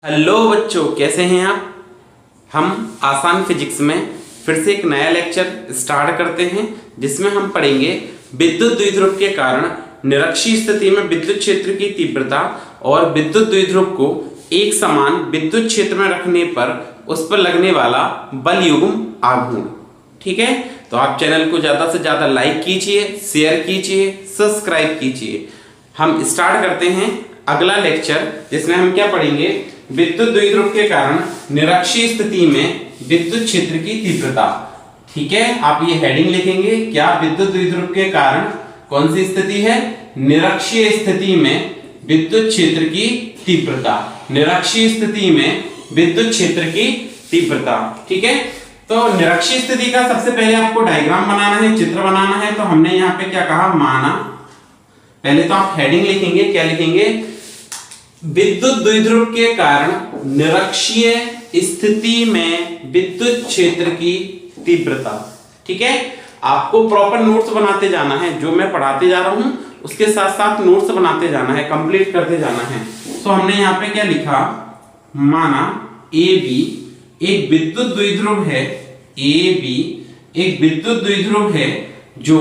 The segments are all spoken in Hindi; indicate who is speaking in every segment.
Speaker 1: हेलो बच्चों, कैसे हैं आप। हम आसान फिजिक्स में फिर से एक नया लेक्चर स्टार्ट करते हैं जिसमें हम पढ़ेंगे विद्युत द्विध्रुव के कारण निरक्षीय स्थिति में विद्युत क्षेत्र की तीव्रता और विद्युत द्विध्रुव को एक समान विद्युत क्षेत्र में रखने पर उस पर लगने वाला बल युग्म आघूर्ण। ठीक है, तो आप चैनल को ज्यादा से ज्यादा लाइक कीजिए, शेयर कीजिए, सब्सक्राइब कीजिए। हम स्टार्ट करते हैं अगला लेक्चर जिसमें हम क्या पढ़ेंगे, विद्युत द्विध्रुव के कारण निरक्षीय स्थिति में विद्युत क्षेत्र की तीव्रता। ठीक है, आप ये हेडिंग लिखेंगे, क्या विद्युत द्विध्रुव के कारण कौन सी स्थिति है, निरक्षीय स्थिति में विद्युत क्षेत्र की तीव्रता। निरक्षीय स्थिति में विद्युत क्षेत्र की तीव्रता। ठीक है, तो निरक्षीय स्थिति का सबसे पहले आपको डायग्राम बनाना है, चित्र बनाना है। तो हमने यहाँ पे क्या कहा, माना। पहले तो आप हेडिंग लिखेंगे, क्या लिखेंगे, विद्युत द्विध्रुव के कारण निरक्षीय स्थिति में विद्युत क्षेत्र की तीव्रता। ठीक है, आपको प्रॉपर नोट्स बनाते जाना है, जो मैं पढ़ाते जा रहा हूं उसके साथ साथ नोट्स बनाते जाना है, कंप्लीट करते जाना है। तो हमने यहाँ पे क्या लिखा, माना ए बी एक विद्युत द्विध्रुव है, ए बी एक विद्युत द्विध्रुव है जो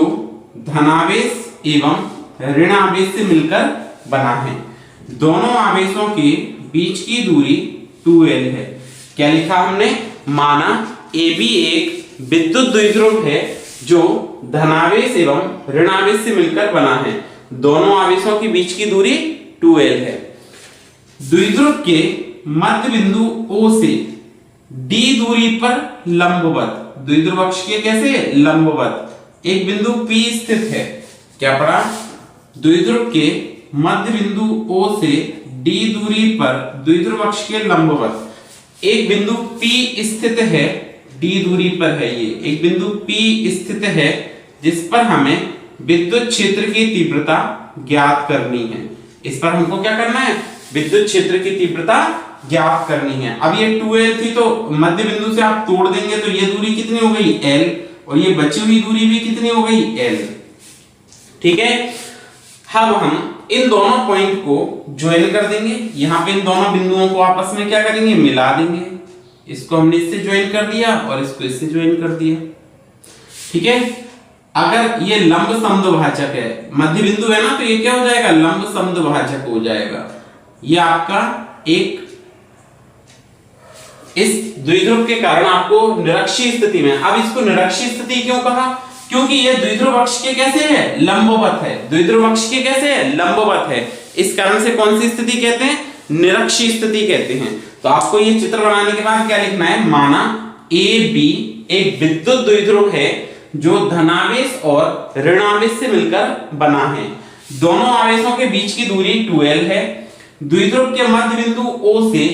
Speaker 1: धनावेश एवं ऋण आवेश से मिलकर बना है। दोनों आवेशों के बीच की दूरी 2L है। क्या लिखा हमने, माना AB एक विद्युत द्विध्रुव है जो धनावेश एवं ऋणावेश से मिलकर बना है। दोनों आवेशों के बीच की दूरी 2L है। द्विध्रुव के मध्य बिंदु O से D दूरी पर लंबवत, द्विध्रुव अक्ष के कैसे लंबवत एक बिंदु P स्थित है। क्या पढ़ा, द्विध्रुव के मध्य बिंदु O से D दूरी पर द्विध्रुव अक्ष के लंबवत एक बिंदु P स्थित है। D दूरी पर है, ये एक बिंदु P स्थित है जिस पर हमें विद्युत क्षेत्र की तीव्रता ज्ञात करनी है। इस पर हमको क्या करना है, विद्युत क्षेत्र की तीव्रता ज्ञात करनी है। अब ये 2L थी तो मध्य बिंदु से आप तोड़ देंगे तो ये दूरी कितनी हो गई, L, और ये बची हुई दूरी भी कितनी हो गई, L। ठीक है, अब हम इन दोनों पॉइंट को ज्वाइन कर देंगे। यहां पे इन दोनों बिंदुओं को आपस में क्या करेंगे, मिला देंगे। इसको हमने इससे ज्वाइन कर दिया और इसको इससे ज्वाइन कर दिया। ठीक है, अगर ये लंब समद्विभाजक है, मध्य बिंदु है ना, तो ये क्या हो जाएगा, लंब समद्विभाजक हो जाएगा। ये आपका एक इस द्विध्रुव के कारण आपको निरक्षीय स्थिति में, अब इसको निरक्षीय स्थिति क्यों कहा, क्योंकि ये द्विध्रुव अक्ष के कैसे है, लंबवत है। द्विध्रुव अक्ष के कैसे है, लंबवत है। इस कारण से कौन सी स्थिति कहते हैं, निरक्षीय स्थिति कहते हैं। तो आपको ये चित्र बनाने के बाद क्या लिखना है, माना ए बी एक विद्युत द्विध्रुव है जो धनावेश और ऋणावेश से मिलकर बना है। दोनों आवेशों के बीच की दूरी 2L है। द्विध्रुव के मध्य बिंदु O से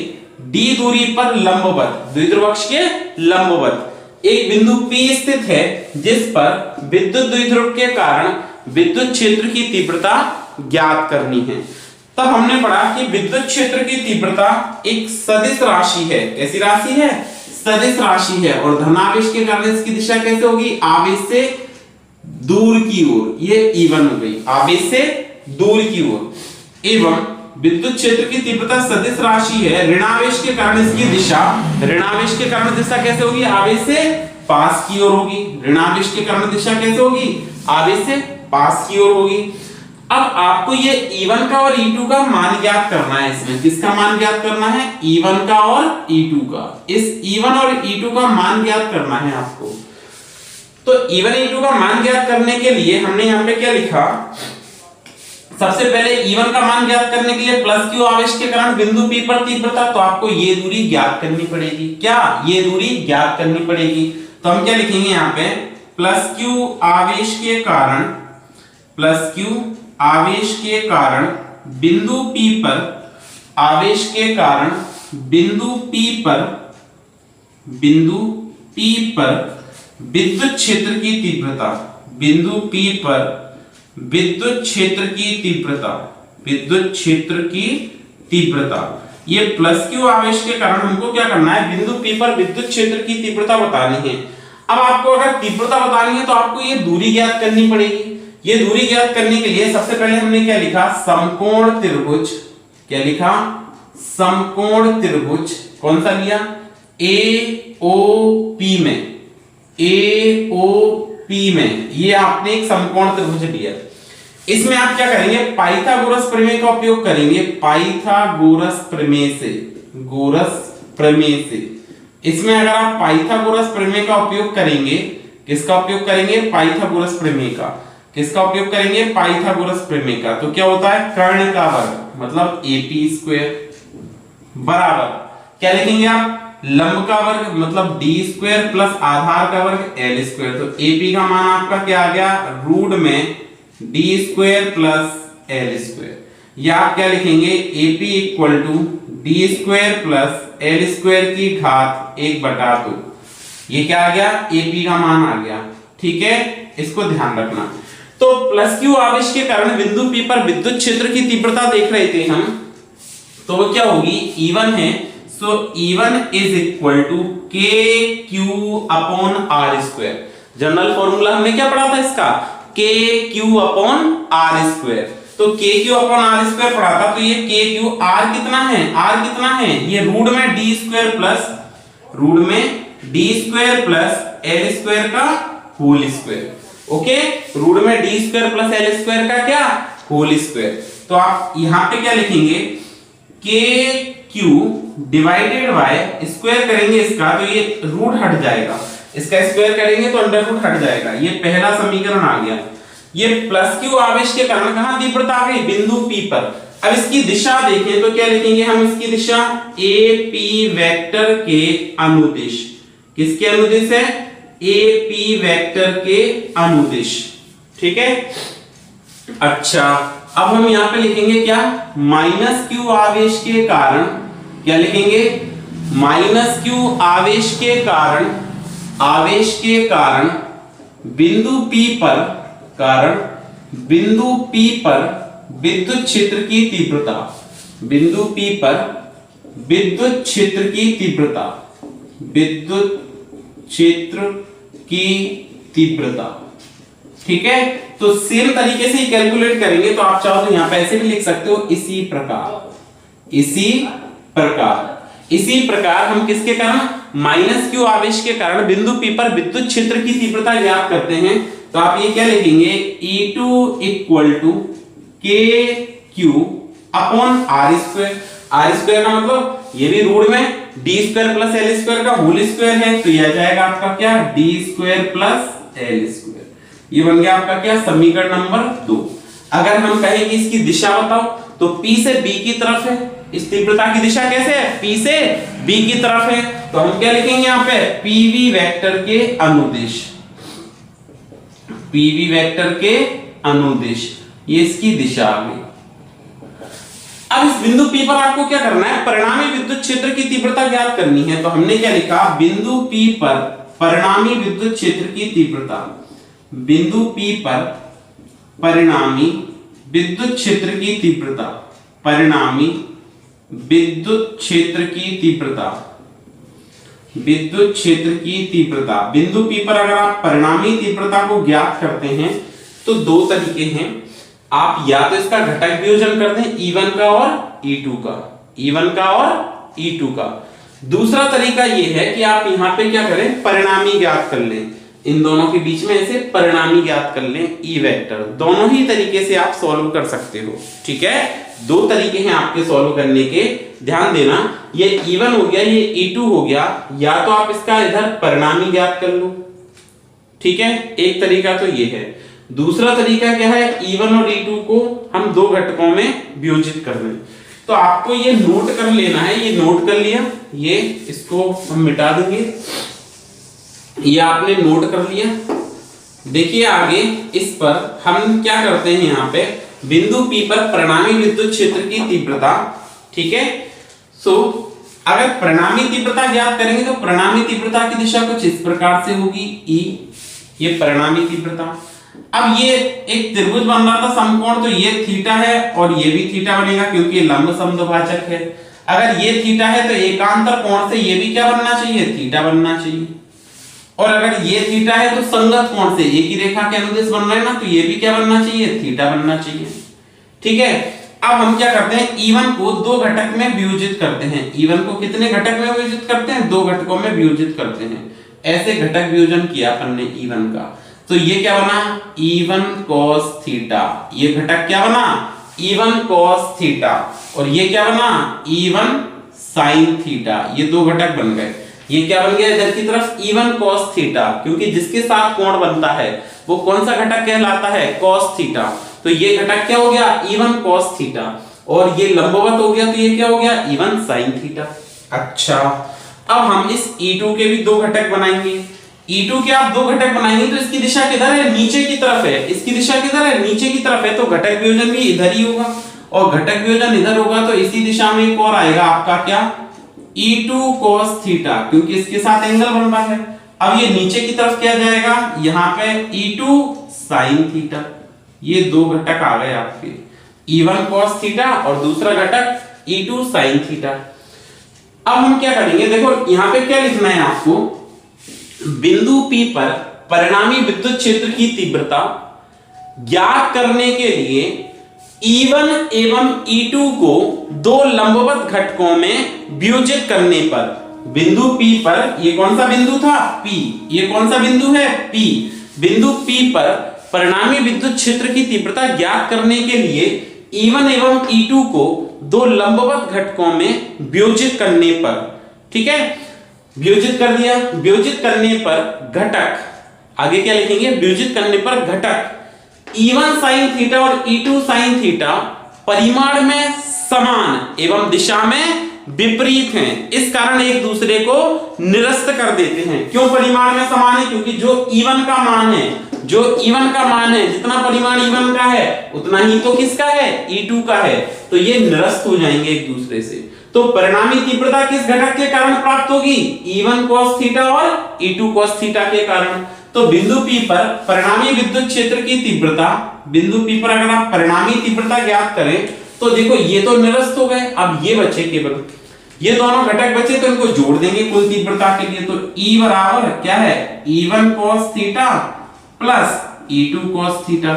Speaker 1: D दूरी पर लंबवत, द्विध्रुव अक्ष के लंबवत एक बिंदु P स्थित है जिस पर विद्युत द्विध्रुव के कारण विद्युत क्षेत्र की तीव्रता ज्ञात करनी है। तब हमने पढ़ा कि विद्युत क्षेत्र की तीव्रता एक सदिश राशि है। कैसी राशि है, सदिश राशि है। और धनावेश के कारण इसकी दिशा कैसे होगी, आवेश से दूर की ओर, ये E1 हो गई, आवेश से दूर की ओर। एवं विद्युत क्षेत्र की तीव्रता सदिश राशि है, ऋणावेश के कारण इसकी दिशा, ऋणावेश के कारण दिशा कैसे होगी, आवेश से पास की ओर होगी। ऋणावेश के कारण दिशा कैसे होगी, आवेश से पास की ओर होगी। अब आपको ये E1 का और E2 का मान ज्ञात करना है। इसमें किसका मान ज्ञात करना है, E1 का और E2 का। इस E1 और E2 का मान ज्ञात करना है आपको। तो E1 E2 का मान ज्ञात करने के लिए हमने यहाँ पे क्या लिखा, सबसे पहले E1 का मान ज्ञात करने के लिए प्लस Q आवेश के कारण बिंदु P पर तीव्रता, तो आपको ये दूरी ज्ञात करनी पड़ेगी। क्या, ये दूरी ज्ञात करनी पड़ेगी। तो हम क्या लिखेंगे यहाँ पे, प्लस Q आवेश के कारण, प्लस Q आवेश के कारण बिंदु P पर, आवेश के कारण बिंदु P पर, बिंदु P पर विद्युत क्षेत्र की तीव्रता, बिंदु P पर विद्युत क्षेत्र की तीव्रता, विद्युत क्षेत्र की तीव्रता। ये प्लस Q आवेश के कारण हमको क्या करना है, बिंदु P पर विद्युत क्षेत्र की तीव्रता बतानी है। अब आपको अगर तीव्रता बतानी है तो आपको ये दूरी ज्ञात करनी पड़ेगी। ये दूरी ज्ञात करने के लिए सबसे पहले हमने क्या लिखा, समकोण त्रिभुज, क्या लिखा, समकोण त्रिभुज कौन सा लिया, AOP में, AOP में ये आपने एक समकोण त्रिभुज लिया। इसमें आप क्या करेंगे, पाइथागोरस प्रमेय का उपयोग करेंगे, पाइथागोरस प्रमेय से, गोरस प्रमेय से। इसमें अगर आप पाइथागोरस प्रमेय का उपयोग करेंगे, किसका उपयोग करेंगे, पाइथागोरस प्रमेय का, किसका उपयोग करेंगे, पाइथागोरस प्रमेय का, तो क्या होता है, कर्ण का वर्ग मतलब AP स्क्वायर बराबर क्या लिखेंगे आप, लंब का वर्ग मतलब D स्क्वायर प्लस आधार का वर्ग L स्क्वायर। तो AP का मान आपका क्या आ गया, रूट में D square plus L square, या आप क्या लिखेंगे, AP equal to D square plus L square की घात 1/2। ये क्या आ गया, AP का मान आ गया। ठीक है, इसको ध्यान रखना। तो प्लस क्यू आवेश के कारण बिंदु P पर विद्युत क्षेत्र की तीव्रता देख रहे थे हम, तो वो क्या होगी, E1 है, so E1 is equal to KQ upon R square. General formula हमने क्या पढ़ा था इसका, KQ अपॉन R स्क्वायर। तो KQ अपॉन R स्क्वायर पढ़ा था, तो ये KQ R कितना है, R कितना है, ये रूट में D स्क्वायर प्लस, रूट में D square plus L square का होल स्क्वायर। ओके, रूट में D square plus L square का क्या, होल स्क्वायर। तो आप यहां पे क्या लिखेंगे, KQ डिवाइडेड बाय, स्क्वायर करेंगे इसका तो ये रूट हट जाएगा, इसका स्क्वायर करेंगे तो अंडर रूट हट जाएगा। ये पहला समीकरण आ गया। ये प्लस क्यू आवेश के कारण कहां तीव्रता आ गई, बिंदु P पर। अब इसकी दिशा देखें तो क्या लिखेंगे हम, इसकी दिशा AP वेक्टर के अनुदिश, किसके अनुदिश है, AP वेक्टर के अनुदिश। ठीक है, अच्छा अब हम यहां पे लिखेंगे क्या, माइनस क्यू आवेश के कारण, क्या लिखेंगे, माइनस क्यू आवेश के कारण, आवेश के कारण बिंदु P पर, कारण बिंदु P पर विद्युत क्षेत्र की तीव्रता, बिंदु P पर विद्युत क्षेत्र की तीव्रता, विद्युत क्षेत्र की तीव्रता। ठीक है, तो सेम तरीके से कैलकुलेट करेंगे, तो आप चाहो तो यहां पे ऐसे भी लिख सकते हो, इसी प्रकार, इसी प्रकार, इसी प्रकार हम किसके कारण, माइनस क्यू आवेश के कारण बिंदु P पर विद्युत क्षेत्र की तीव्रता ज्ञात करते हैं। तो आप ये क्या लिखेंगे, E2 equal to KQ upon R square. R square का मतलब ये भी रूट में D square plus L square का होल स्क्वायर है, तो यह जाएगा आपका क्या, D square plus L square. ये बन गया आपका क्या, समीकरण नंबर 2। अगर हम कहें कि इसकी दिशा बताओ, तो P से B की तरफ है, इस तीव्रता की दिशा कैसे है, P से B की तरफ है, तो हम क्या लिखेंगे यहाँ पे, PV वेक्टर के अनुदिश, PV वेक्टर के अनुदिश, ये इसकी दिशा आ गई। अब इस बिंदु P पर आपको क्या करना है, परिणामी विद्युत क्षेत्र की तीव्रता ज्ञात करनी है। तो हमने क्या लिखा, बिंदु P पर परिणामी विद्युत क्षेत्र की तीव्रता, बिंदु P पर परिणामी विद्युत क्षेत्र की तीव्रता, परिणामी विद्युत क्षेत्र की तीव्रता, विद्युत क्षेत्र की तीव्रता। बिंदु P पर अगर आप परिणामी तीव्रता को ज्ञात करते हैं तो दो तरीके हैं, आप या तो इसका घटक वियोजन कर दें, E1 का और E2 का, E1 का और E2 का। दूसरा तरीका यह है कि आप यहां पे क्या करें, परिणामी ज्ञात कर लें, इन दोनों के बीच में ऐसे परिणामी ज्ञात कर लें, E वेक्टर। दोनों ही तरीके से आप सॉल्व कर सकते हो। ठीक है, दो तरीके हैं आपके सॉल्व करने के, ध्यान देना। ये E1 हो गया, ये E2 हो गया, या तो आप इसका इधर परिणामी ज्ञात कर लो। ठीक है, एक तरीका तो ये है। दूसरा तरीका क्या है, E1 और E2 को हम दो घटकों में वियोजित कर दें। तो आपको ये नोट कर लेना है, ये नोट कर लिया, ये इसको हम मिटा देंगे, ये आपने नोट कर लिया। देखिए आगे इस पर हम क्या करते हैं, यहाँ पे बिंदु P पर परिणामी विद्युत क्षेत्र की तीव्रता। ठीक है, सो अगर परिणामी तीव्रता ज्ञात करेंगे तो परिणामी तीव्रता की दिशा कुछ इस प्रकार से होगी, E, ये परिणामी तीव्रता। अब ये एक त्रिभुज बन रहा था समकोण, तो ये थीटा है और ये भी थीटा बनेगा क्योंकि लंब समद्विभाजक है। अगर ये थीटा है तो एकांतर कोण से ये भी क्या बनना चाहिए, थीटा बनना चाहिए। और अगर ये थीटा है तो संगत कोण से, एक ही रेखा के अनुदिश बन रहे हैं ना, तो ये भी क्या बनना चाहिए, थीटा बनना चाहिए। ठीक है, अब हम क्या करते हैं, E1 को दो घटक में विभाजित करते हैं। E1 को कितने घटक में विभाजित करते हैं, दो घटकों में विभाजित करते हैं। ऐसे घटक विभाजन किया अपन ने E1 का, तो ये क्या बना, E1 cos थीटा। ये घटक क्या बना, E1 cos थीटा, और ये क्या बना, E1 sin थीटा। ये दो घटक बन गए। ये क्या बन गया इधर की तरफ, E1 cos थीटा, क्योंकि जिसके साथ कोण बनता है वो कौन सा घटक कहलाता है, cos थीटा। तो ये घटक क्या हो गया, E1 cos थीटा, और ये लंबवत हो गया तो ये क्या हो गया, E1 sin थीटा। अच्छा, अब हम इस E2 के भी दो घटक बनाएंगे। E2 के आप दो घटक बनाएंगे तो इसकी दिशा किधर है, नीचे की तरफ है। इसकी दिशा किधर है, नीचे की तरफ है, तो घटक वियोजन भी इधर ही होगा, और घटक वियोजन इधर होगा तो इसी दिशा में एक और आएगा आपका क्या, E2 cos थीटा, क्योंकि इसके साथ एंगल बन रहा है। अब ये नीचे की तरफ क्या जाएगा, यहाँ पे E2 sin थीटा। ये दो घटक आ गए आपके, E1 cos थीटा और दूसरा घटक E2 sin थीटा। अब हम क्या करेंगे, देखो यहाँ पे क्या लिखना है आपको, बिंदु P पर परिणामी विद्युत क्षेत्र की तीव्रता ज्ञात करने के लिए E1 एवं E2 को दो लंबवत घटकों में विभाजित करने पर, बिंदु P पर, ये कौन सा बिंदु था, P, ये कौन सा बिंदु है, P, बिंदु P पर परिणामी विद्युत क्षेत्र की तीव्रता ज्ञात करने के लिए E1 एवं E2 को दो लंबवत घटकों में विभाजित करने पर, ठीक है, विभाजित कर दिया। विभाजित करने पर घटक, आगे क्या लिखेंगे, विभाजित करने पर घटक E1 sin थीटा और E2 sin थीटा परिमाण में समान एवं दिशा में विपरीत हैं, इस कारण एक दूसरे को निरस्त कर देते हैं। क्यों परिमाण में समान है, क्योंकि जो E1 का मान है, जो E1 का मान है, जितना परिमाण E1 का है उतना ही तो किसका है, E2 का है, तो ये निरस्त हो जाएंगे एक दूसरे से। तो परिणामी तीव्रता किस घटक के कारण प्राप्त होगी, E1 cos थीटा और E2 cos थीटा के कारण। तो बिंदु P पर परिणामी विद्युत क्षेत्र की तीव्रता, बिंदु P पर अगर आप परिणामी तीव्रता ज्ञात करें तो देखो ये तो निरस्त हो गए, अब ये बचे केवल, ये दोनों घटक बचे तो इनको जोड़ देंगे कुल तीव्रता के लिए। तो E बराबर क्या है, E1 cos theta plus E2 cos theta.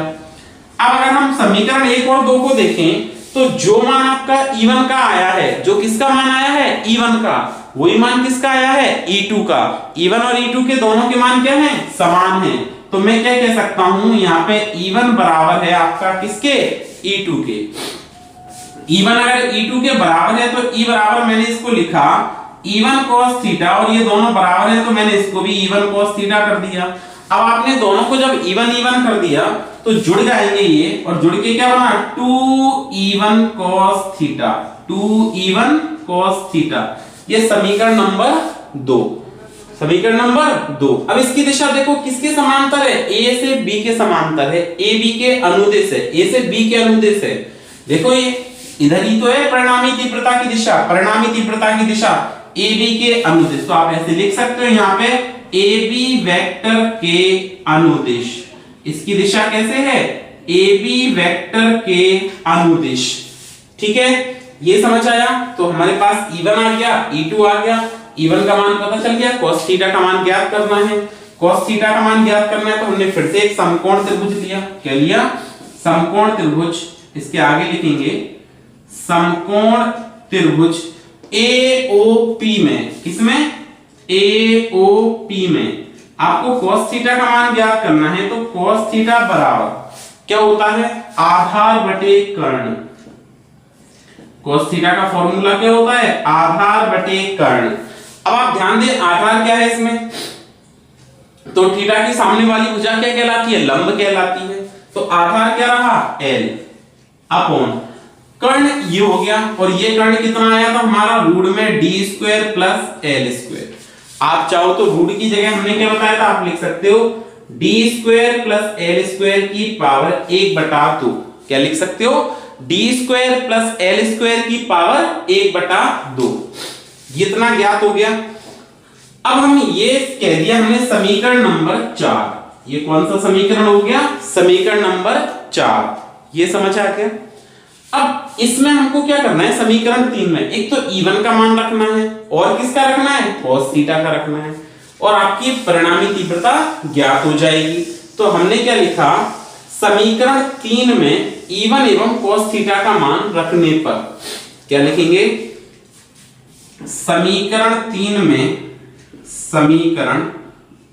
Speaker 1: अब अगर हम समीकरण 1 और 2 को देखें तो जो मान आपका E1 का आया है, जो किसका मान आया है, E1 का, वही मान किसका आया है, E2 का। E1 और E2 के दोनों के मान क्या हैं, समान हैं। तो मैं क्या कह सकता हूं, यहाँ पे E1 बराबर है आपका किसके, E2 के। E1 अगर E2 के बराबर है तो E बराबर मैंने इसको लिखा E1 cos थीटा, और ये दोनों बराबर है तो मैंने इसको भी E1 cos थीटा कर दिया। अब आपने दोनों को जब E1 कर दिया तो जुड़ जाएंगे ये, और जुड़ के क्या बना, 2E1 cos theta, 2E1 cos theta. ये समीकरण नंबर 2, समीकरण नंबर 2। अब इसकी दिशा देखो किसके समांतर है, A से B के समांतर है, A B के अनुदिश है, A से B के अनुदिश है। देखो ये इधर ही तो है परिणामी तीव्रता की दिशा, परिणामी तीव्रता की दिशा A B के अनुदिश। तो आप ऐसे लिख सकते हो यहाँ पे AB वेक्टर के अनुदिश, इसकी दिशा कैसे है, AB वेक्टर के अनुदिश, ठीक है, ये समझ आया। तो हमारे पास E1 आ गया, E2 आ गया, E1 का मान पता चल गया, cos थीटा का मान ज्ञात करना है, cos थीटा का मान ज्ञात करना है तो हमने फिर से एक समकोण त्रिभुज लिया, क्या लिया, समकोण त्रिभुज। इसके आगे लिखेंगे समकोण त्रिभुज AOP में, किसमें, AOP में आपको cos थीटा का मान ज्ञात करना है। तो cos थीटा बराबर क्या होता है, आधार बटे कर्ण। cos थीटा का फॉर्मूला क्या होता है, आधार बटे कर्ण। अब आप ध्यान दें आधार क्या है इसमें, तो थीटा की सामने वाली भुजा क्या कहलाती है, लंब कहलाती है। तो आधार क्या रहा, L अपॉन कर्ण ये हो गया, और ये कर्ण कितना आया था हमारा, रूट में d² प्लस L²। आप चाहो तो रूट की जगह हमने क्या बताया था, आप लिख सकते हो d² प्लस L² की पावर 1/2। क्या लिख सकते हो, d² प्लस L² की पावर 1/2। इतना ज्ञात हो गया। अब हम ये कह दिया हमने समीकरण नंबर 4। ये कौन सा समीकरण हो गया, समीकरण नंबर 4। ये समझ आ गया। अब इसमें हमको क्या करना है, समीकरण 3 में एक तो E1 का मान रखना है, और किसका रखना है, cos थीटा का रखना है, और आपकी परिणामी तीव्रता ज्ञात हो जाएगी। तो हमने क्या लिखा, समीकरण 3 में E1 एवं cos थीटा का मान रखने पर क्या लिखेंगे? समीकरण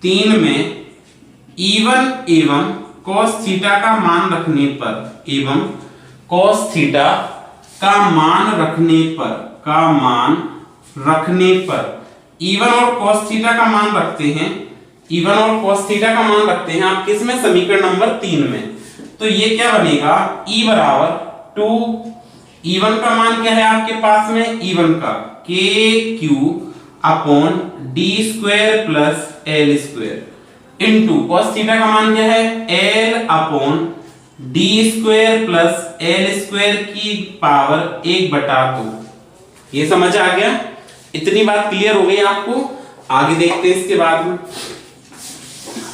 Speaker 1: 3 में E1 एवं cos थीटा का मान रखने पर एवं cos थीटा का मान रखने पर E1 और cos थीटा का मान रखते हैं, E1 और cos थीटा का मान रखते हैं आप किस में? समीकरण नंबर 3 में। तो ये क्या बनेगा? E बराबर 2, E1 का मान क्या है आपके पास में? E1 का KQ upon D square plus L square into cos theta का मान क्या है? L upon D square plus L square की पावर 1/2। ये समझ आ गया? इतनी बात क्लियर हो गई आपको? आगे देखते हैं इसके बाद में।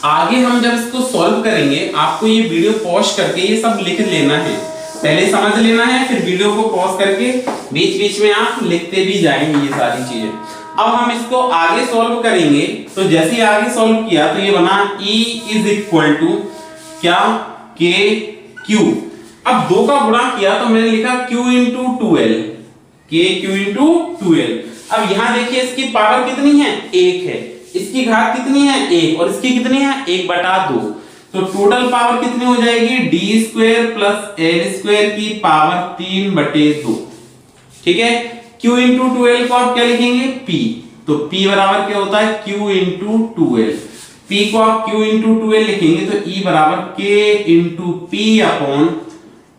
Speaker 1: आगे हम जब इसको सॉल्व करेंगे आपको ये वीडियो पॉज करके ये सब लिख लेना है, पहले समझ लेना है, फिर वीडियो को पॉज करके बीच बीच में आप लिखते भी जाएंगे ये सारी चीजें। अब हम इसको आगे सॉल्व करेंगे, तो जैसे ही आगे सॉल्व किया तो ये बना E इज इक्वल टू क्या? K Q। अब 2 का गुणा किया तो मैंने लिखा Q into 2L, K Q into 2L। अब यहां देखिए इसकी पावर कितनी है? 1 है, इसकी घात कितनी है? 1, और इसकी कितनी है? 1/2। तो टोटल पावर कितनी हो जाएगी? D square plus L square की पावर 3/2। ठीक है। Q इंटू 2L को आप क्या लिखेंगे? P। तो P बराबर क्या होता है? Q into 2L। P को आप Q इंटू 2L लिखेंगे तो E बराबर K into P upon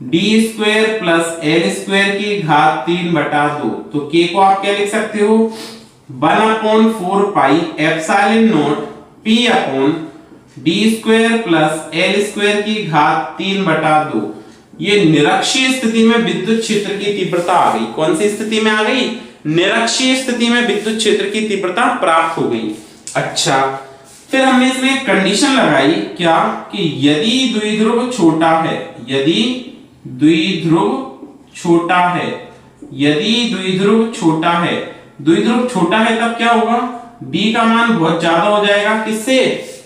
Speaker 1: D square plus L square की घात 3/2। तो K को आप क्या लिख सकते हो? 1/4 pi epsilon not P upon D square plus L square की घात 3/2। ये निरक्षीय स्थिति में विद्युत क्षेत्र की तीव्रता आ गई। कौन सी स्थिति में आ गई? निरक्षीय स्थिति में विद्युत क्षेत्र की तीव्रता प्राप्त हो गई। अच्छा, फिर हमने इसमें एक कंडीशन लगाई क्या? कि यदि द्विध्रुव छोटा है, यदि द्विध्रुव छोटा है तब क्या होगा? D का मान बहुत ज्यादा हो जाएगा किससे?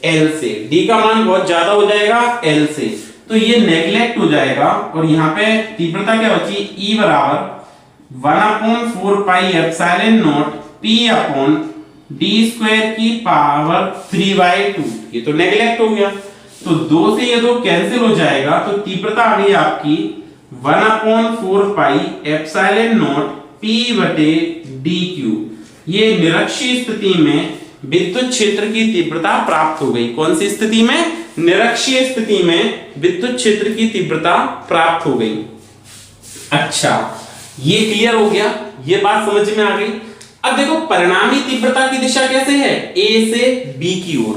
Speaker 1: L से। D का मान बहुत ज्यादा हो जाएगा L से, तो ये नेग्लेक्ट हो जाएगा और यहाँ पे तीव्रता क्या बची? E बराबर 1/4 pi epsilon not P upon D square की पावर 3/2। ये तो नेग्लेक्ट हो गया, तो 2 से ये 2 कैंसिल हो जाएगा, तो तीव्रता आ गई आपकी 1/4 पाई एप्सिलॉन नॉट P/dq। ये निरक्षीय स्थिति में विद्युत क्षेत्र की तीव्रता प्राप्त हो गई। कौन सी स्थिति में? निरक्षीय स्थिति में विद्युत क्षेत्र की तीव्रता प्राप्त हो गई। अच्छा, ये क्लियर हो गया, ये बात समझ में आ गई। अब देखो परिणामी तीव्रता की दिशा कैसे है? A से B की ओर।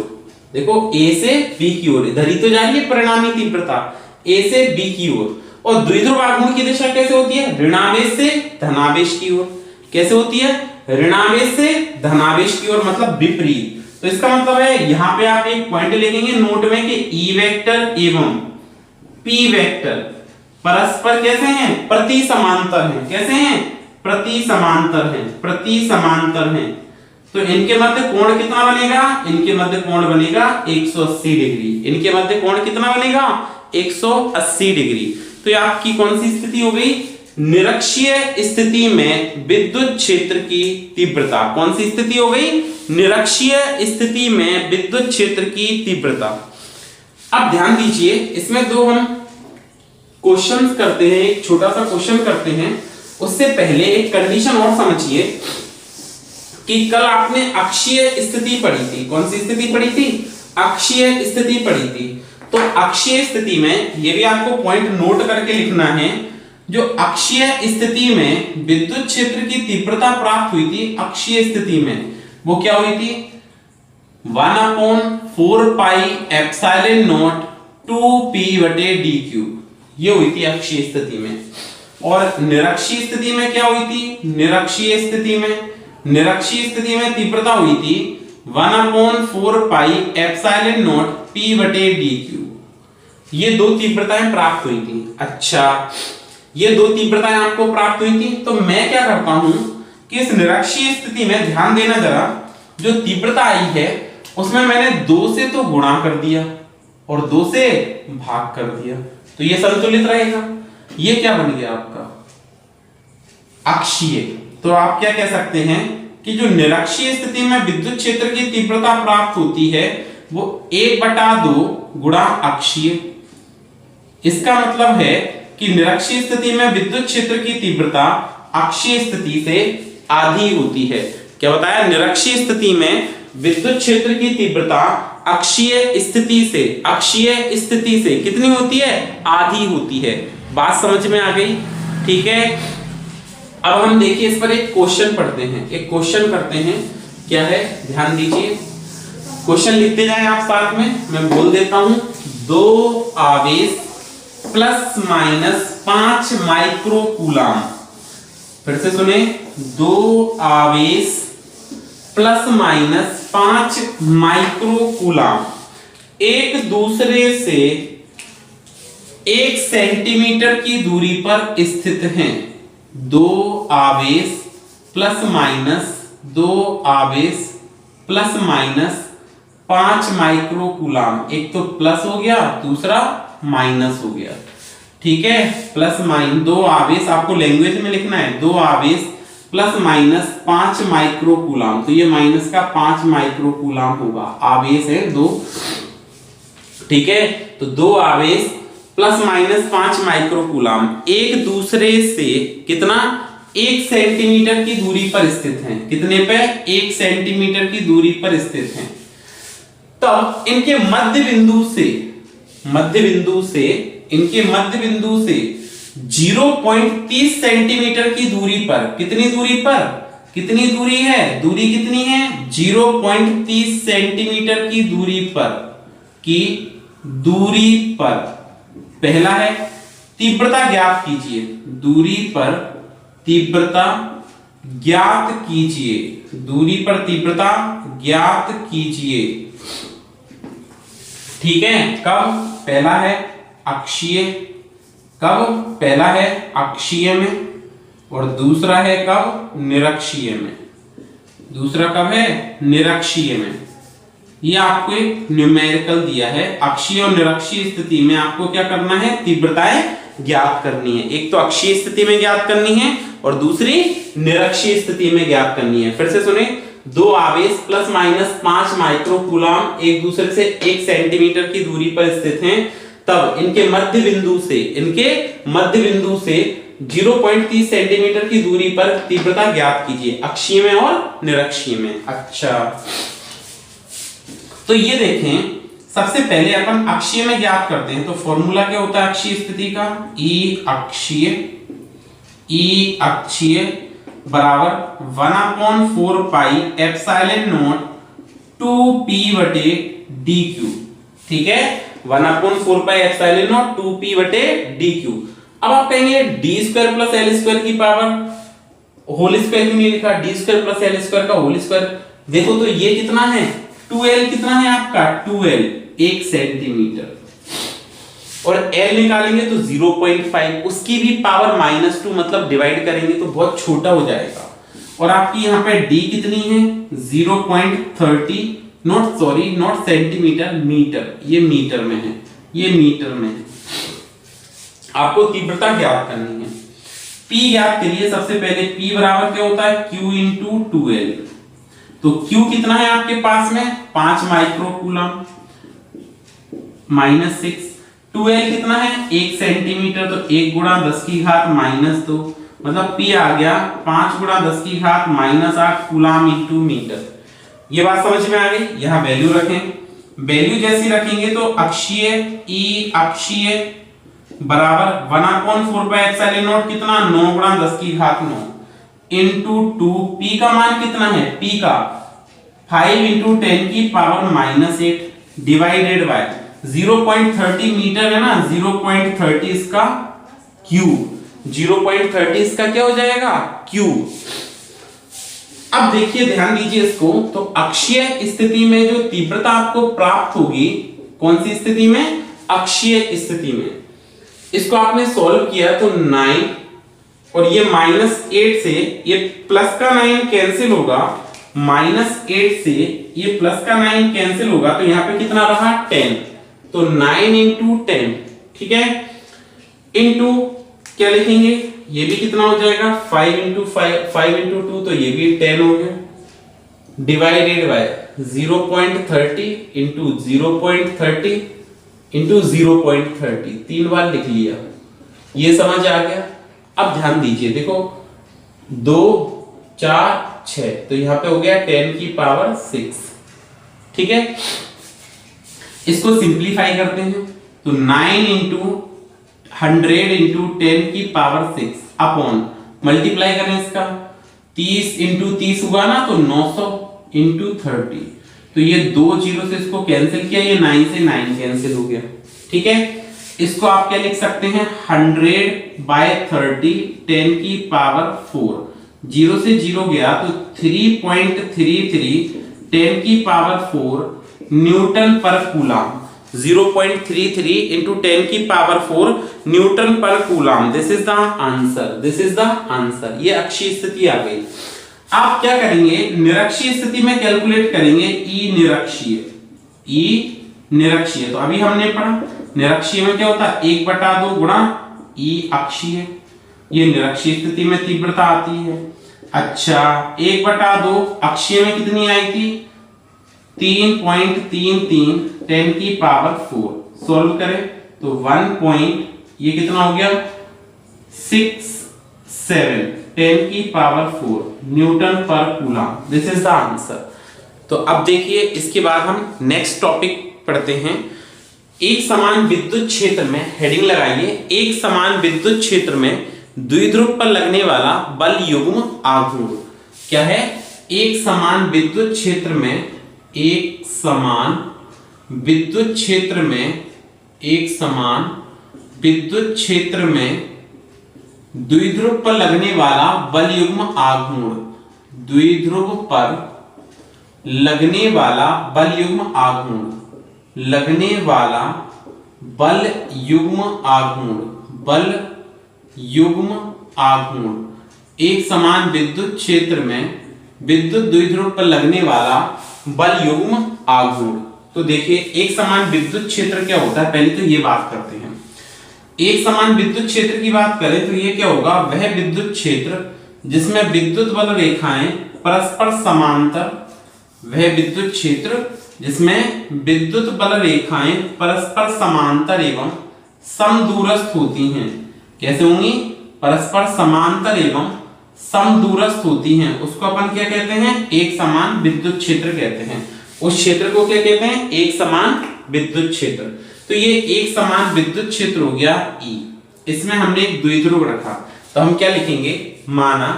Speaker 1: देखो A से B की ओर, इधर ही तो जा रही है परिणामी तीव्रता, A से B की ओर। और द्विध्रुव आघूर्ण की दिशा कैसे होती है? ऋणावेश से धनावेश की ओर। कैसे होती है? ऋणावेश से धनावेश की ओर, मतलब विपरीत। तो इसका मतलब है यहाँ पे आप एक पॉइंट लिखेंगे नोट में कि E वेक्टर एवं P वेक्टर परस्पर कैसे हैं? प्रति समांतर हैं। कैसे हैं? प्रति समांतर हैं। तो इनके मध्य कोण कितना बनेगा? इनके मध्य कोण बनेगा 180 डिग्री। इनके मध्य कोण कितना बनेगा? 180 डिग्री। तो ये आपकी कौन सी स्थिति हो गई? निरक्षीय स्थिति में विद्युत क्षेत्र की तीव्रता। कौन सी स्थिति हो गई? निरक्षीय स्थिति में विद्युत क्षेत्र की तीव्रता। अब ध्यान दीजिए, इसमें 2 हम क्वेश्चंस करते हैं, एक छोटा सा क्वेश्चन करते हैं। उससे पहले एक कंडीशन और समझिए कि कल आपने अक्षीय स्थिति पढ़ी थी। कौन सी स्थिति पढ़ी थी? अक्षीय स्थिति पढ़ी थी। तो अक्षीय स्थिति में ये भी आपको पॉइंट नोट करके लिखना है, जो अक्षीय स्थिति में विद्युत क्षेत्र की तीव्रता प्राप्त हुई थी अक्षीय स्थिति में, वो क्या हुई थी? 1/4 पाई एप्सिलॉन नॉट 2p/dq, ये हुई थी अक्षीय स्थिति में। और निरक्षीय स्थिति में क्या हुई थी? निरक्षीय स्थिति में तीव्रता हुई थी 1/4 पाई एप्सिलॉन नॉट p/dq। ये 2 तीव्रताएं प्राप्त हुई थी। अच्छा, ये 2 तीव्रताएं आपको प्राप्त हुई थी, तो मैं क्या करता हूं कि इस निरक्षीय स्थिति में ध्यान देना जरा, जो तीव्रता आई है उसमें मैंने 2 से तो गुणा कर दिया, और 2 से भाग कर दिया, तो ये संतुलित रहेगा। ये क्या बन गया आपका अक्षीय। तो आप क्या कह सकते हैं कि जो निरक्षीय स्थिति में विद्युत क्षेत्र की तीव्रता प्राप्त होती है वो 1/2 गुणा अक्षीय। इसका मतलब है कि निरक्षीय स्थिति में विद्युत क्षेत्र की तीव्रता अक्षीय स्थिति से आधी होती है। क्या बताया? निरक्षीय स्थिति में विद्युत क्षेत्र की तीव्रता अक्षीय स्थिति से कितनी होती है? आधी होती है। बात समझ में आ गई? ठीक है। अब हम देखिए इस पर एक क्वेश्चन पढ़ते हैं, एक क्वेश्चन करते हैं। क्या है? ध्यान दीजिए, क्वेश्चन लिखते जाएं आप साथ में, मैं बोल देता हूं। 2 आवेश ±5 माइक्रोकूलम। फिर से सुने, 2 आवेश ±5 माइक्रोकूलम एक दूसरे से 1 सेंटीमीटर की दूरी पर स्थित हैं। 2 आवेश ±5 माइक्रोकूलम, एक तो प्लस हो गया, दूसरा माइनस हो गया। ठीक है, प्लस माइनस 2 आवेश, आपको लैंग्वेज में लिखना है, 2 आवेश ±5 माइक्रोकूलम, तो ये माइनस का 5 माइक्रोकूलम होगा। आवेश है 2, ठीक है। तो 2 आवेश ±5 माइक्रोकूलम एक दूसरे से कितना? 1 सेंटीमीटर की दूरी पर स्थित हैं। कितने पे? 1 सेंटीमीटर की दूरी पर स्थित हैं। तब इनके मध्य बिंदु से 0.30 सेंटीमीटर की दूरी पर, कितनी दूरी पर? कितनी दूरी है? दूरी कितनी है? 0.30 सेंटीमीटर की दूरी पर पहला है तीव्रता ज्ञात कीजिए। दूरी पर तीव्रता ज्ञात कीजिए। ठीक है। कब? पहला है अक्षीय में और दूसरा है कब? निरक्षीय में। दूसरा कब है? निरक्षीय में। ये आपको एक न्यूमेरिकल दिया है। अक्षीय और निरक्षीय स्थिति में आपको क्या करना है? तीव्रताएं ज्ञात करनी है। एक तो अक्षीय स्थिति में ज्ञात करनी है और दूसरी निरक्षीय स्थिति में ज्ञात करनी है। फिर से सुने, 2 आवेश ±5 माइक्रोकूलम एक दूसरे से 1 सेंटीमीटर की दूरी पर स्थित हैं। तब इनके मध्य बिंदु से 0.30 सेंटीमीटर की दूरी पर तीव्रता ज्ञात कीजिए, अक्षीय में और निरक्षीय में। अच्छा, तो ये देखें, सबसे पहले अपन अक्षीय में ज्ञात करते हैं। तो फॉर्मूला क्या होता है अक्षीय स्थिति का? E अक्षीय बराबर 1/4 पाई एप्सिलॉन नॉट 2p/dq। ठीक है, 1/4 पाई एप्सिलॉन नॉट 2p/dq। अब आप कहेंगे d² + l² की पावर होल स्क्वायर क्यों नहीं लिखा? d² + l² का होल स्क्वायर। देखो तो ये कितना है? 2l कितना है आपका? 2l 1 सेंटीमीटर, और l निकालेंगे तो 0.5, उसकी भी पावर -2, मतलब डिवाइड करेंगे तो बहुत छोटा हो जाएगा। और आपकी यहाँ पे d कितनी है? 0.30, नॉट सेंटीमीटर, मीटर। ये मीटर में है, ये मीटर में है। आपको तीव्रता ज्ञात करनी है। P ज्ञात करिए। सबसे पहले P बराबर क्या होता है? Q × 2l। तो Q कितना है आपके पास में? 5 माइक्रोकूलम -6। 2l कितना है? 1 सेंटीमीटर, तो 1 × 10⁻², मतलब P आ गया 5 × 10⁻8 कूलम × मीटर। ये बात समझ में आ गई? यहां वैल्यू रखें। वैल्यू जैसी रखेंगे तो अक्षीय E अक्षीय बराबर 1/4 पाई एप्सिलॉन नॉट कितना? 9 × 10⁻9 इंटू 2। P का मान कितना है? P का 5 × 10⁻⁻8 डिवाइडेड बाय 0.30 मीटर है ना, 0.30 इसका क्यूब, 0.30 इसका क्या हो जाएगा? क्यूब। अब देखिए, ध्यान दीजिए इसको। तो अक्षीय स्थिति में जो तीव्रता आपको प्राप्त होगी, कौन सी स्थिति में? अक्षीय स्थिति में। इसको आपने सॉल्व किया तो 9, और ये -8 से ये प्लस का 9 कैंसिल होगा, -8 से ये प्लस का 9 कैंसिल होगा, तो यहाँ पे कितना रहा? 10। तो 9 इंटू 10, ठीक है, इंटू क्या लिखेंगे, ये भी कितना हो जाएगा 5 इंटू 2, तो ये भी 10 हो गया, डिवाइडेड बाय 0.30 इंटू 0.30 इंटू 0.30, 3 बार लिख लिया, ये समझ आ गया। अब ध्यान दीजिए, देखो 2 4 6, तो यहां पे हो गया 10 की पावर 6, ठीक है। इसको सिंप्लीफाई करते हैं, तो 9 इंटू 100 इंटू 10 की पावर 6 अपॉन, मल्टीप्लाई करें इसका, 30 इंटू 30 हुआ ना, तो 900 इंटू 30, तो ये 2 जीरो से इसको कैंसिल किया, ये 9 से 9 कैंसिल हो गया, ठीक है। इसको आप क्या लिख सकते हैं, 100/30 10 की पावर 4, 0 से 0 गया तो 3.33 10 की पावर 4 न्यूटन पर कूलम, 0.33 इंटू 10 की पावर 4 न्यूटन पर coulomb. This is the answer, this is the answer. ये अक्षीय स्थिति आ गई। आप क्या करेंगे, निरक्षीय स्थिति में कैलकुलेट करेंगे ई निरक्षीय, ई निरक्षीय, तो अभी हमने पढ़ा निरक्षीय में क्या होता है 1/2 गुणा ई अक्षीय, ये निरक्षीय स्थिति में तीव्रता आती है। अच्छा 1/2 अक्षीय में कितनी आई थी 3.33 10 की पावर 4, सॉल्व करें तो ये कितना हो गया 67 10 की पावर 4 न्यूटन पर coulomb. This is the answer. तो अब देखिए इसके बाद हम नेक्स्ट टॉपिक पढ़ते हैं। एक समान विद्युत क्षेत्र में, हेडिंग लगाइए, एक समान विद्युत क्षेत्र में द्विध्रुव पर लगने वाला बल युग्म आघूर्ण क्या है। एक समान विद्युत क्षेत्र में, एक समान विद्युत क्षेत्र में, एक समान विद्युत क्षेत्र में द्विध्रुव पर लगने वाला बल युग्म आघूर्ण, द्विध्रुव पर लगने वाला बल युग्म आघूर्ण, लगने वाला बल युग्म आघूर्ण, बल युग्म आघूर्ण, एक समान विद्युत क्षेत्र में विद्युत द्विध्रुव पर लगने वाला बल युग्म आघूर्ण। तो देखिए एक समान विद्युत क्षेत्र क्या होता है, पहले तो ये बात करते हैं। एक समान विद्युत क्षेत्र की बात करें तो ये क्या होगा, वह विद्युत क्षेत्र जिसमें विद्युत बल रेखाएं परस्पर समांतर, वह विद्युत क्षेत्र जिसमें विद्युत बल रेखाएं परस्पर समांतर एवं समदूरस्थ होती हैं। कैसे होंगी, परस्पर समांतर एवं समदूरस्थ होती हैं, उसको अपन क्या कहते हैं, एक समान विद्युत क्षेत्र कहते हैं। उस क्षेत्र को क्या कहते हैं, एक समान विद्युत क्षेत्र। तो ये एक समान विद्युत क्षेत्र हो गया ई, इसमें हमने एक द्विध्रुव रखा, तो हम क्या लिखेंगे, माना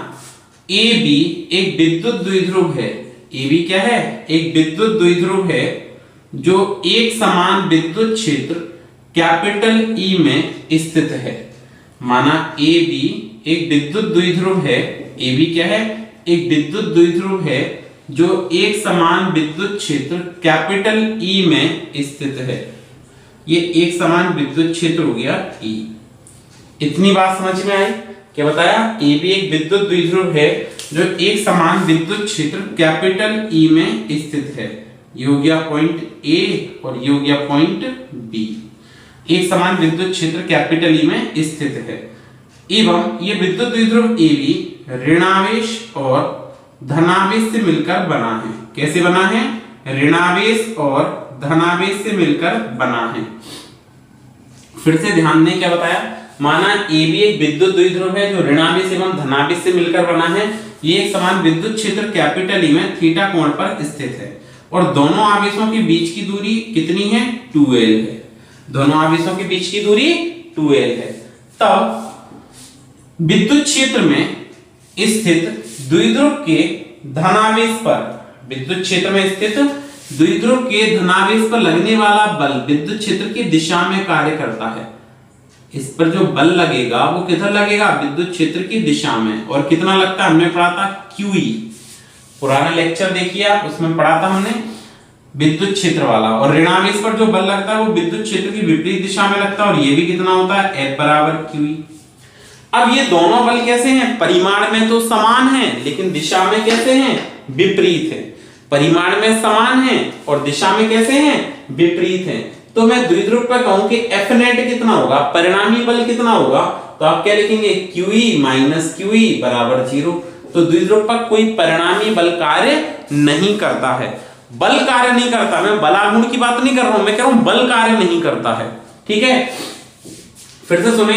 Speaker 1: ए बी एक विद्युत द्विध्रुव है, ए बी क्या है, एक विद्युत द्विध्रुव है जो एक समान विद्युत क्षेत्र कैपिटल ई में स्थित है। माना ए बी एक विद्युत द्विध्रुव है, ए बी क्या है, एक विद्युत द्विध्रुव है जो एक समान विद्युत क्षेत्र कैपिटल ई में स्थित है। ये एक समान विद्युत क्षेत्र हो गया ई। इतनी बात समझ में आई, क्या बताया, ए बी एक विद्युत द्विध्रुव है जो एक समान विद्युत क्षेत्र कैपिटल ई में स्थित है। ये हो गया पॉइंट ए और ये हो गया पॉइंट बी। एक समान विद्युत क्षेत्र कैपिटल ई में स्थित है एवं ये विद्युत द्विध्रुव ए बी ऋणावेश और धनावेश से मिलकर बना है। कैसे बना है, ऋणावेश और धनावेश से मिलकर बना है। फिर से ध्यान दें क्या बताया, माना ए बी एक विद्युत द्विध्रुव है जो ऋणावेश एवं धनावेश से मिलकर बना है। ये एक समान विद्युत क्षेत्र कैपिटल ई में थीटा कोण पर स्थित है और दोनों आवेशों के बीच की दूरी कितनी है, 2l है। दोनों आवेशों के बीच की दूरी 2l है। तब विद्युत क्षेत्र में स्थित द्विध्रुव के धनावेश पर, विद्युत क्षेत्र में स्थित द्विध्रुव के धनावेश पर लगने वाला बल विद्युत क्षेत्र की दिशा में कार्य करता है। इस पर जो बल लगेगा वो किधर लगेगा, विद्युत क्षेत्र की दिशा में। और कितना लगता है, हमने पढ़ा था QE, पुराना लेक्चर देखिए आप, उसमें पढ़ा था हमने विद्युत क्षेत्र वाला। और ऋणावेश पर जो बल लगता है वो विद्युत क्षेत्र की विपरीत दिशा में लगता है और ये भी कितना होता है, F बराबर QE। अब ये दोनों बल कैसे हैं, परिमाण में तो समान हैं लेकिन दिशा में कैसे हैं, विपरीत है। परिमाण में समान हैं और दिशा में कैसे हैं, विपरीत हैं। तो मैं द्विध्रुव पर कहूं कि F नेट कितना होगा, परिणामी बल कितना होगा, तो आप क्या लिखेंगे QE माइनस QE बराबर 0। तो द्विध्रुव पर कोई परिणामी बल कार्य नहीं करता है, बल कार्य नहीं करता। मैं बलागुण की बात नहीं कर रहा हूं, मैं कह रहा हूं बल कार्य नहीं करता है। ठीक है, फिर से सुने,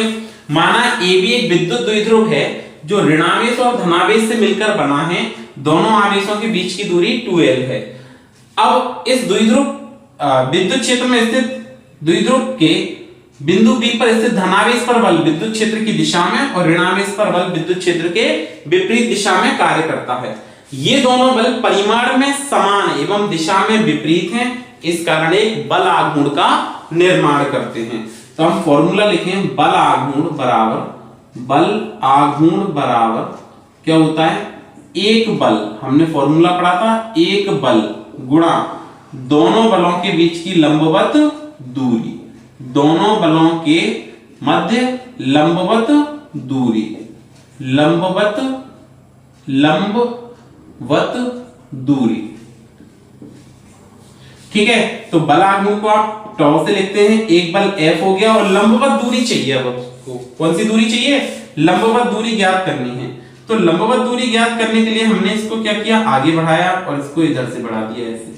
Speaker 1: माना AB एक विद्युत द्विध्रुव है जो ऋणावेश और धनावेश से मिलकर बना है, दोनों आवेशों के बीच की दूरी 2L है। अब इस द्विध्रुव विद्युत क्षेत्र में स्थित द्विध्रुव के बिंदु B पर स्थित धनावेश पर बल विद्युत क्षेत्र की दिशा में और ऋणावेश पर बल विद्युत क्षेत्र के विपरीत दिशा में कार्य करता है। ये दोनों बल परिमाण में समान एवं दिशा में विपरीत हैं, इस कारण एक बल आघूर्ण का निर्माण करते हैं। तो हम फॉर्मूला लिखें, बल आघूर्ण बराबर क्या होता है, एक बल, हमने फॉर्मूला पढ़ा था, एक बल गुणा दोनों बलों के बीच की लंबवत दूरी, दोनों बलों के मध्य लंबवत दूरी, लंबवत दूरी। ठीक है, तो बल आघूर्ण को आप टॉ से लिखते हैं, एक बल F हो गया और लंबवत दूरी चाहिए। अब आपको कौन सी दूरी चाहिए, लंबवत दूरी ज्ञात करनी है। तो लंबवत दूरी ज्ञात करने के लिए हमने इसको क्या किया, आगे बढ़ाया और इसको इधर से बढ़ा दिया ऐसे।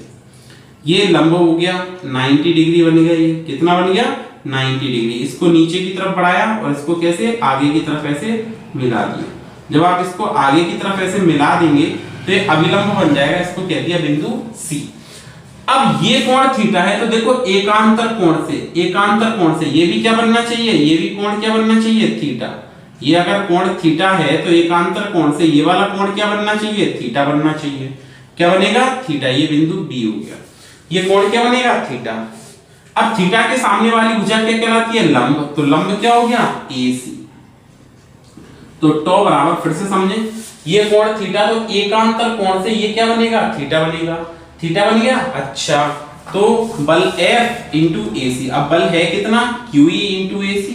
Speaker 1: ये लंब हो गया 90 डिग्री बन गया, ये कितना बन गया 90 डिग्री। इसको नीचे की तरफ बढ़ाया और इसको कैसे आगे की तरफ ऐसे मिला दिया। जब आप इसको आगे की तरफ ऐसे मिला देंगे तो ये अभिलंब बन जाएगा, इसको कह दिया बिंदु C। अब ये कोण थीटा है, तो देखो एकांतर कोण से ये भी क्या बनना चाहिए, ये भी कोण क्या बनना चाहिए, थीटा। ये अगर कोण थीटा है तो एकांतर कोण से ये वाला कोण क्या बनना चाहिए, थीटा बनना चाहिए। क्या बनेगा, थीटा। ये बिंदु B हो गया, ये कोण क्या बनेगा, थीटा। अब थीटा के सामने वाली भुजा क्या कहलाती है, लंब। तो लंब क्या हो गया, AC। तो टॉ बराबर, फिर से समझे, ये कोण थीटा, तो एकांतर कोण से ये क्या बनेगा, थीटा बनेगा। थीटा बन गया। अच्छा, तो बल F इंटू AC। अब बल है कितना, QE इंटू AC।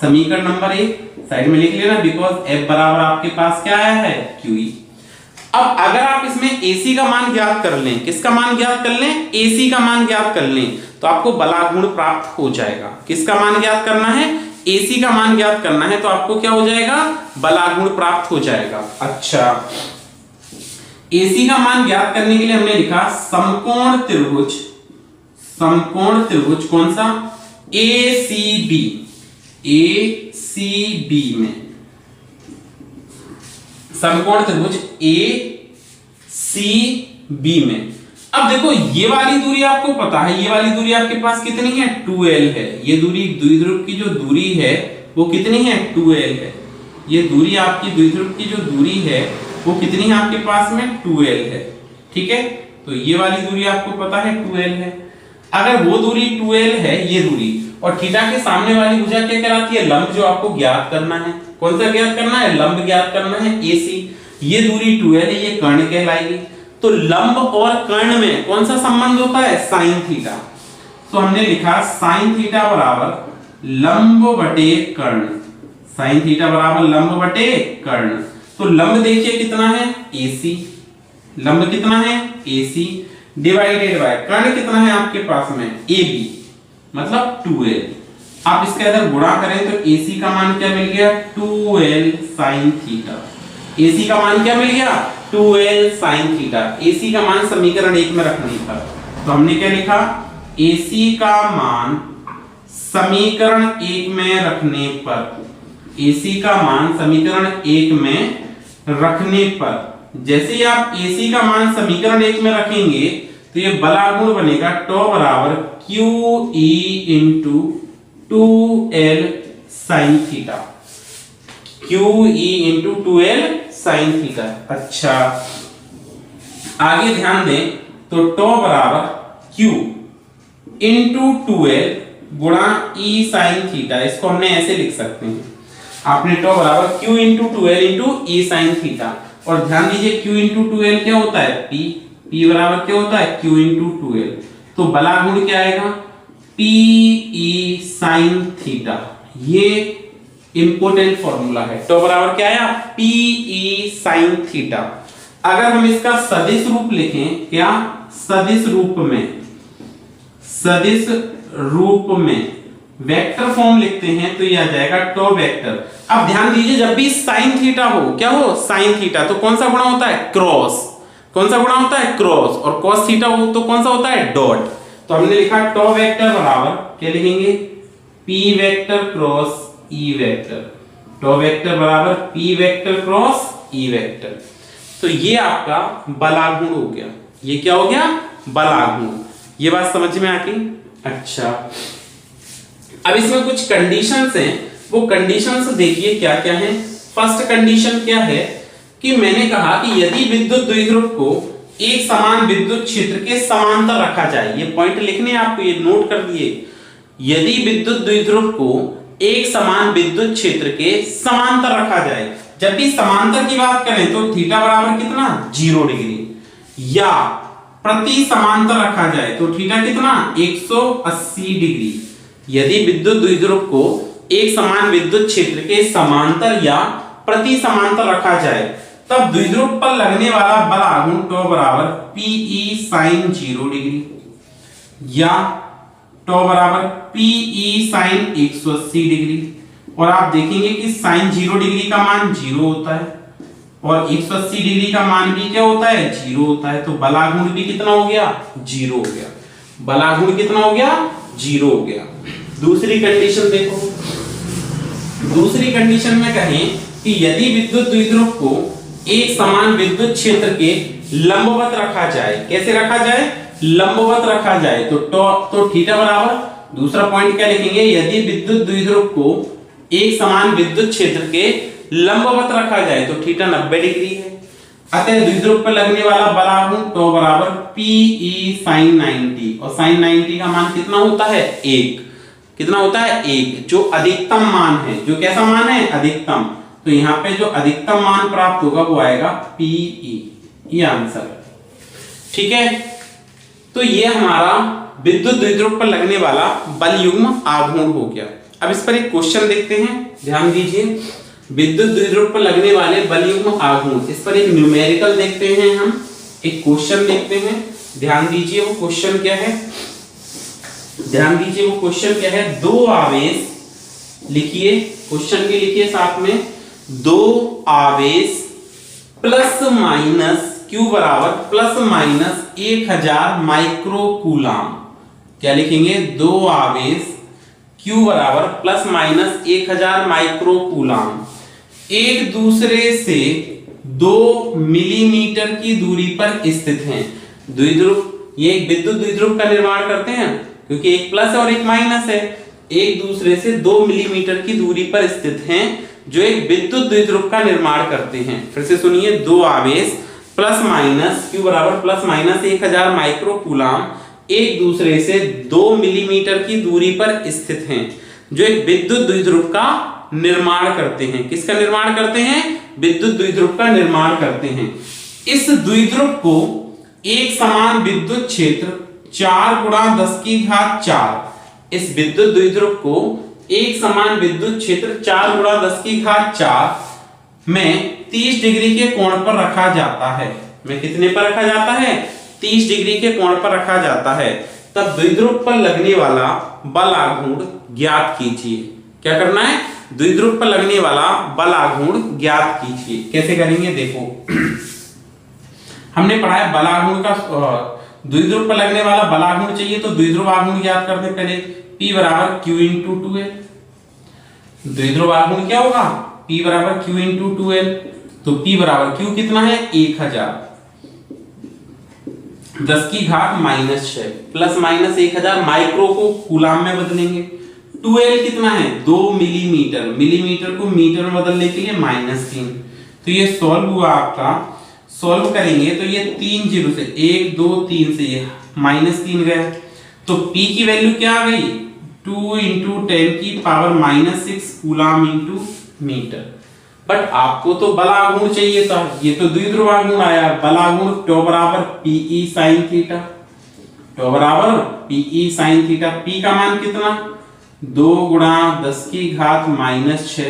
Speaker 1: समीकरण नंबर 1 साइड में लिख लेना, बिकॉज F बराबर आपके पास क्या आया है, QE। अब अगर आप इसमें AC का मान ज्ञात कर लें, किसका मान ज्ञात कर लें, AC का मान ज्ञात कर लें, तो आपको बलागुण प्राप्त हो जाएगा। किसका मान ज्ञात करना है, AC का मान ज्ञात करना है, तो आपको क्या हो जाएगा, बलागुण प्राप्त हो जाएगा। अच्छा, AC का मान ज्ञात करने के लिए हमने लिखा समकोण त्रिभुज कौन सा, ACB में, समकोण त्रिभुज ACB में। अब देखो ये वाली दूरी आपको पता है, ये वाली दूरी आपके पास कितनी है, 2L है। ये दूरी द्विध्रुव की जो दूरी है वो कितनी है, 2L है। ये दूरी आपकी द्विध्रुव की जो दूरी है वो कितनी है आपके पास में, 2L है। ठीक है, तो ये वाली दूरी आपको पता है 2L है। अगर वो दूरी 2L है, ये दूरी, और थीटा के सामने वाली भुजा क्या कहलाती है, लंब, जो आपको ज्ञात करना है। कौन सा ज्ञात करना है, लंब ज्ञात करना है, AC। ये दूरी 2L है, ये कर्ण कहलाएगी। तो लंब और कर्ण में कौन सा संबंध होता है, साइन थीटा। तो हमने लिखा साइन थीटा बराबर लंब बटे कर्ण, साइन थीटा बराबर लंब बटे कर्ण। तो लंब देखिए कितना है, AC। लंब कितना है, AC डिवाइडेड बाय कर्ण कितना है आपके पास में, AB, मतलब 2L। आप इसके अंदर गुणा करें तो AC का मान क्या मिल गया, 2L sin थीटा। AC का मान क्या मिल गया, 2L sin थीटा। AC का मान समीकरण 1 में रखने पर, तो हमने क्या लिखा, AC का मान समीकरण 1 में रखने पर, AC का मान समीकरण 1 में रखने पर, जैसे ही आप AC का मान समीकरण 1 में रखेंगे तो ये बलागुण बनेगा, टॉ बराबर QE into 2L sin theta, QE into 2L sin theta. अच्छा, आगे ध्यान दें तो टॉ बराबर Q इंटू 2L गुणा E sin थीटा। इसको हमने ऐसे लिख सकते हैं, आपने टॉ बराबर Q into 2L into E sin theta. और ध्यान दीजिए Q इंटू 2L क्या होता है, P बराबर क्या होता है, Q इंटू 2L। तो बलागुण क्या आएगा, PE sin थीटा। ये इंपोर्टेंट फॉर्मूला है। टॉ बराबर क्या आया, PE sin थीटा। अगर हम इसका सदिश रूप लिखें, क्या सदिश रूप में, सदिश रूप में वेक्टर फॉर्म लिखते हैं तो ये आ जाएगा टॉ वेक्टर। अब ध्यान दीजिए, जब भी साइन थीटा हो, क्या हो, साइन थीटा, तो कौन सा गुणा होता है, क्रॉस। कौन सा गुणा होता है, क्रॉस। और cos थीटा हो तो कौन सा होता है, डॉट। तो हमने लिखा टॉ वेक्टर बराबर क्या लिखेंगे, p vector cross e vector. Tau vector बराबर p vector cross e vector. तो ये आपका बलागुण हो गया। ये क्या हो गया, बलागुण। ये बात समझ में आ गई। अच्छा, अब इसमें कुछ कंडीशंस हैं, वो कंडीशंस देखिए क्या क्या है। फर्स्ट कंडीशन क्या है कि मैंने कहा कि यदि विद्युत द्विध्रुव को एक समान विद्युत क्षेत्र के समांतर रखा जाए, ये पॉइंट लिखने हैं आपको, ये नोट कर दिए। यदि विद्युत द्विध्रुव को एक समान विद्युत क्षेत्र के समांतर रखा जाए, जब भी समांतर की बात करें तो थीटा बराबर कितना, 0 डिग्री, या प्रति समांतर रखा जाए तो थीटा कितना, 180 डिग्री। यदि विद्युत द्विध्रुव को एक समान विद्युत क्षेत्र के समांतर या प्रति समांतर रखा जाए, तब द्विध्रुव पर लगने वाला बलागुण टॉ बराबर Pe sin 0 डिग्री या टॉ बराबर Pe sin 180 डिग्री। और आप देखेंगे कि sin 0 डिग्री का मान 0 होता है और 180 डिग्री का मान भी क्या होता है, 0 होता है। तो बलागुण भी कितना हो गया, 0 हो गया। बलागुण कितना हो गया, 0 हो गया। दूसरी कंडीशन देखो, दूसरी कंडीशन में कहें कि यदि विद्युत द्विध्रुव को एक समान विद्युत क्षेत्र के लंबवत रखा जाए, कैसे रखा जाए, लंबवत रखा जाए, तो थीटा बराबर, दूसरा पॉइंट क्या लिखेंगे, यदि विद्युत द्विध्रुव को एक समान विद्युत क्षेत्र के लंबवत रखा जाए तो थीटा 90 डिग्री है। अतः द्विध्रुव पर लगने वाला बलागुण टॉ बराबर Pe sin 90, और sin 90 का मान कितना होता है, 1। कितना होता है, 1, जो अधिकतम मान है। जो कैसा मान है, अधिकतम। तो यहाँ पे जो अधिकतम मान प्राप्त होगा वो आएगा Pe। ये आंसर, ठीक है। तो ये हमारा विद्युत द्विध्रुव पर लगने वाला बल युग्म आघूर्ण हो गया। अब इस पर एक क्वेश्चन देखते हैं, ध्यान दीजिए। विद्युत द्विध्रुव पर लगने वाले बल युग्म आघूर्ण, इस पर एक न्यूमेरिकल देखते हैं, हम एक क्वेश्चन देखते हैं। ध्यान दीजिए वो क्वेश्चन क्या है, ध्यान दीजिए वो क्वेश्चन क्या है। दो आवेश लिखिए, क्वेश्चन भी लिखिए साथ में। दो आवेश प्लस माइनस Q बराबर प्लस माइनस 1000 माइक्रो कूलाम। क्या लिखेंगे, दो आवेश Q बराबर प्लस माइनस 1000 माइक्रो कूलाम एक दूसरे से 2 मिलीमीटर की दूरी पर स्थित हैं। द्विध्रुव, ये एक विद्युत द्विध्रुव का निर्माण करते हैं क्योंकि एक प्लस है और एक माइनस है, एक दूसरे से 2 मिलीमीटर की दूरी पर स्थित हैं, जो एक विद्युत द्विध्रुव का निर्माण करते हैं। फिर से सुनिए, दो आवेश प्लस माइनस Q बराबर प्लस माइनस 1000 माइक्रो कूलाम एक दूसरे से 2 मिलीमीटर की दूरी पर स्थित हैं, जो एक विद्युत द्विध्रुव का निर्माण करते हैं। किसका निर्माण करते हैं, विद्युत द्विध्रुव का निर्माण करते हैं। इस द्विध्रुव को एक समान विद्युत क्षेत्र 4 × 10⁴ इस विद्युत द्विध्रुव को एक समान विद्युत क्षेत्र 4 × 10⁴ में 30 डिग्री के कोण पर रखा जाता है। में कितने पर रखा जाता है, 30 डिग्री के कोण पर रखा जाता है। तब द्विध्रुव पर लगने वाला बल आघूर्ण ज्ञात कीजिए। क्या करना है, द्विध्रुव पर लगने वाला बल आघूर्ण ज्ञात कीजिए। कैसे करेंगे, देखो हमने पढ़ा है बल आघूर्ण का, द्विध्रुव पर लगने वाला बल आघूर्ण चाहिए तो द्विध्रुव आघूर्ण ज्ञात करते हैं पहले। P बराबर Q × 2L। द्विध्रुव आघूर्ण क्या होगा, P बराबर Q × 2L। तो P बराबर Q कितना है, 1000 10⁻⁻⁶ प्लस माइनस 1000 माइक्रो को कूलाम में बदलेंगे। 2L कितना है, 2 मिलीमीटर, मिलीमीटर को मीटर में बदलने के लिए -3। तो ये सॉल्व हुआ आपका, सॉल्व करेंगे तो ये 3 0 से 1 2 3 से ये -3 गया। तो P की वैल्यू क्या आ गई, 2 × 10⁻⁻6 कूलाम × मीटर। बट आपको तो बल आघूर्ण चाहिए था, ये तो द्विध्रुव आघूर्ण आया। बल आघूर्ण टॉ बराबर Pe sin थीटा, टॉ बराबर Pe sin थीटा। P का मान कितना, 2 × 10⁻⁻6,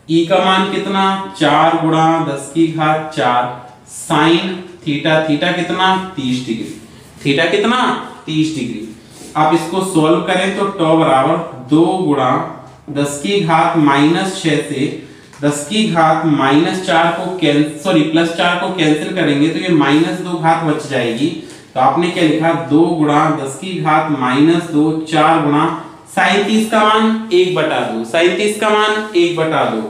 Speaker 1: E का मान कितना, 4 × 10⁴ sin थीटा। थीटा कितना, 30 डिग्री। थीटा कितना, 30 डिग्री। आप इसको सोल्व करें तो टॉ बराबर 2 गुणा 10 की घात -6 से 10 की घात -4 को +4 को कैंसिल करेंगे तो ये -2 घात बच जाएगी। तो आपने क्या लिखा, 2 गुणा 10 की घात -2 4 गुणा 37 का मान 1/2, 37 का मान 1/2।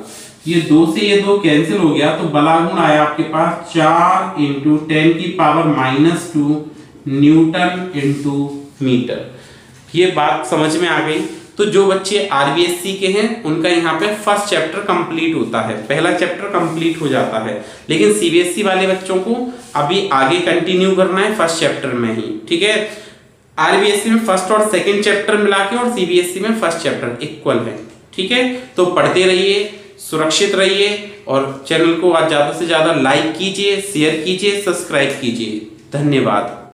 Speaker 1: ये 2 से ये 2 कैंसिल हो गया तो बलागुण आया आपके पास 4 × 10⁻⁻2 न्यूटन × मीटर। ये बात समझ में आ गई। तो जो बच्चे आरबीएससी के हैं उनका यहाँ पे फर्स्ट चैप्टर कंप्लीट होता है, पहला चैप्टर कंप्लीट हो जाता है। लेकिन सीबीएसई वाले बच्चों को अभी आगे कंटिन्यू करना है फर्स्ट चैप्टर में ही, ठीक है। आरबीएससी में फर्स्ट और सेकंड चैप्टर मिला के और सीबीएसई में फर्स्ट चैप्टर इक्वल है, ठीक है। तो पढ़ते रहिए, सुरक्षित रहिए और चैनल को आज ज्यादा से ज्यादा लाइक कीजिए, शेयर कीजिए, सब्सक्राइब कीजिए। धन्यवाद।